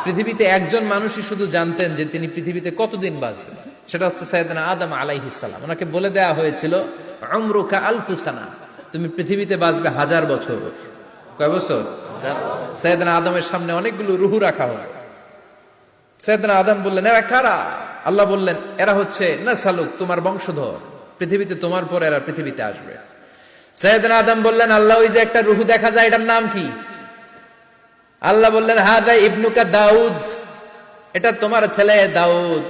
পৃথিবীতে একজন মানুষই শুধু জানতেন যে তিনি পৃথিবীতে কতদিন বাঁচবেন, সেটা হচ্ছে সাইয়েদনা আদম আলাইহিস সালাম। ওনাকে বলে দেয়া হয়েছিল উমরুকা আলফু সানা, তুমি পৃথিবীতে বাঁচবে 1000 বছর। কয় বছর? সাইয়েদনা আদমের সামনে অনেকগুলো রুহু রাখা হয়। সাইয়েদনা আদম বললেন, এরা কারা? আল্লাহ বললেন, এরা হচ্ছে নাসালুক, তোমার বংশধর, পৃথিবীতে তোমার পর এরা পৃথিবীতে আসবে। সাইয়েদনা আদম বললেন, আল্লাহ ওই যে একটা রুহু দেখা যায়, এটার নাম কি? আল্লাহ বললেন, হাদা ইবনুকা দাউদ, এটা তোমার ছেলে দাউদ,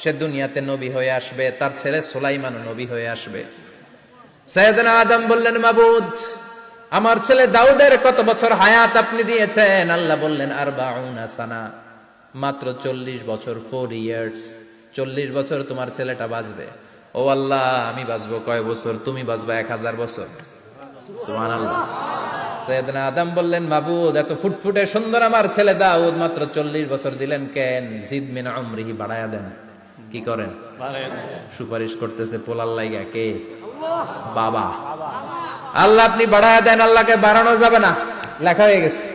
সে দুনিয়াতে নবী হয়ে আসবে, তার ছেলে সুলাইমান নবী হয়ে আসবে। সাইয়েদনা আদম বললেন, মাবুদ, আমার ছেলে দাউদের কত বছর হায়াত আপনি দিয়েছেন? আল্লাহ বললেন, 40 সানা, মাত্র 40 বছর, 4 ইয়ার্স, 40 বছর তোমার ছেলেটা বাঁচবে। ও আল্লাহ, আমি বাঁচবো কয় বছর? তুমি বাঁচবা 1000 বছর। সুবহানাল্লাহ। সাইয়েদনা আদম বললেন, মাবুদ, এত ফুটফুটে সুন্দর আমার ছেলে দাউদ, মাত্র 40 বছর দিলেন কেন? জিদ মিন উমরিহি, বাড়ায়া দেন। কি করেন? সুপারিশ করতেছে পোলার লাইগা কে? বাবা। আল্লাহ আপনি বাড়ায়া দেন। আল্লাহকে বাড়ানো যাবে না, লেখা হয়ে গেছে।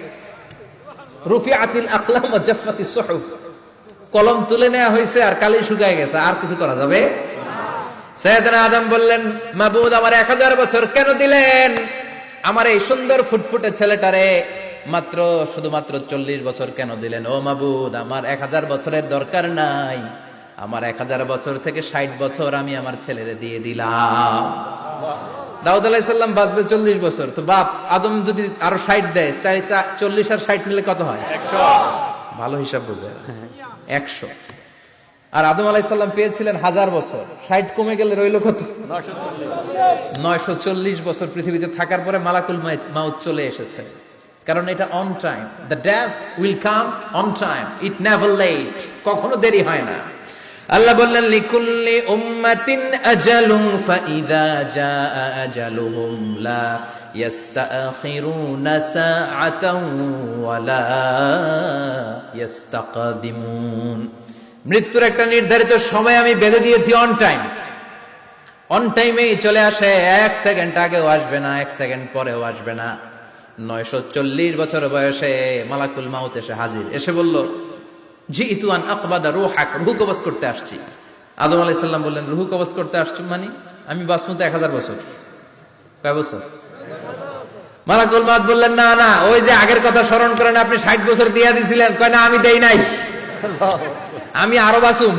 রুফিআতিল আকলাম ওয়া জাফফাতিস সুহুফ, কলম তুলে নেওয়া হয়েছে আর কালি শুকায় গেছে, আর কিছু করা যাবে? সাইয়েদনা আদম বললেন, মাবুদ, আমার 1000 বছর কেন দিলেন? আমার এই সুন্দর ফুটফুটে ছেলেটারে মাত্র শুধুমাত্র 40 বছর কেন দিলেন? ও মাবুদ, আমার 1000 বছরের দরকার নাই, আমার 1000 বছর থেকে 60 বছর আমি আমার ছেলেরে দিয়ে দিলাম। দাউদ আলাইহিস সালাম বাঁচবে 40 বছর, তো বাপ আদম যদি আরো 60 দেয়, 40 আর 60 মিলে কত হয়? 100। ভালো হিসাব বুঝে, 100। আর আদম আলাইহিস সালাম পেয়েছিলেন 1000 বছর, 60 কমে গেলে রইল কত? 940 বছর পৃথিবীতে থাকার পরে মালাকুল মাউত চলে এসেছে। কারণ এটা on time, the death will come on time, it never late, কখনো দেরি হয় না। আল্লাহ বললেন, লিকুল্লি উম্মাতিন আজালুন ফাইযা জাআ আজালুহুম লা ইস্তাখিরুনা সাআতান ওয়া লা ইস্তাকদিমুন। মৃত্যুর একটা নির্ধারিত সময় আমি বেঁধে দিয়েছি, অন টাইম, অন টাইমেই চলে আসে, 1 সেকেন্ড আগেও আসবে না, 1 সেকেন্ড পরেও আসবে না। 940 বছর বয়সে মালাকুল মাউত এসে হাজির, এসে বলল, জিইতু আন আকবাদা রূহাক, রূহ কবজ করতে আসছি। আদম আলাইহিস সালাম বললেন, রূহ কবজ করতে আসছো মানে? আমি বাঁচবো তো 1000 বছর। কয় বছর? মালাকুল মাউত বললেন, না না, ওই যে আগের কথা স্মরণ করেন, আপনি 60 বছর দিয়া দিয়েছিলেন। কয় না, আমি দেই নাই, আমি আরো বাঁচুম,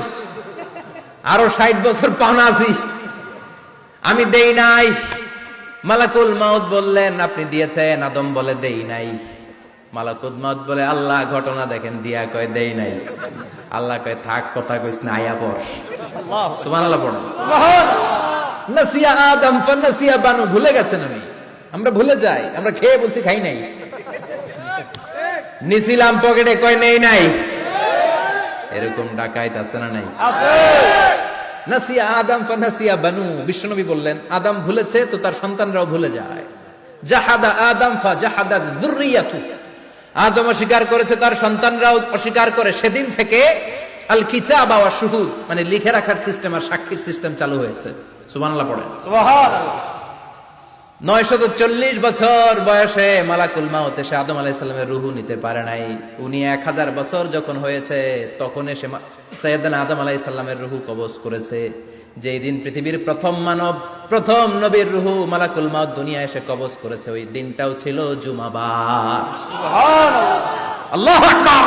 আরো 60 বছর পাওনা আছি, আমি দেই নাই। মালাকুল মাউত বললেন, আপনি দিয়েছেন? আদম বলে, দেই নাই। মালাকুল মাউত বলে, আল্লাহ ঘটনা দেখেন, দিয়া কয় দেই নাই। আল্লাহ কয়, থাক, কথা কইস না, আয়া পড়। সুবহানাল্লাহ পড়ো। নাসিয়া আদম ফানাসিয়া বানু, ভুলে গেছেন উনি, আমরা ভুলে যাই, আমরা খেয়ে বলছি খাই নাই, নিছিলাম পকেটে, কয় নেই নাই। এরকম ডাকাইত আছে না নাই? নাসিয়া আদম ফানাসিয়া বানু, বিশ্বনবী বললেন, আদম ভুলেছে তো তার সন্তানরাও ভুলে যায়। জাহাদা আদম ফাজাহাদা যুররিয়াতু, আদম অস্বীকার করেছে, তার সন্তানরাও অস্বীকার করে। সেদিন থেকে আল কিতাবা ওয়া শুহুদ, মানে লিখে রাখার সিস্টেম আর সাক্ষীর সিস্টেম চালু হয়েছে। সুবহানাল্লাহ পড়েন। সুবহানাল্লাহ। 940 বছর বয়সে মালাকুল মাউত এসে আদম আলাইহিস সালামের রূহ নিতে পারে নাই। উনি 1000 বছর যখন হয়েছে তখন এসে সাইয়েদনা আদম আলাইহিস সালামের রূহ কবজ করেছে। যেই দিন পৃথিবীর প্রথম মানব, প্রথম নবীর রূহ মালাকুল মাউত দুনিয়া এসে কবজ করেছে, ওই দিনটাও ছিল জুমাবার। সুবহানাল্লাহ, আল্লাহু আকবার।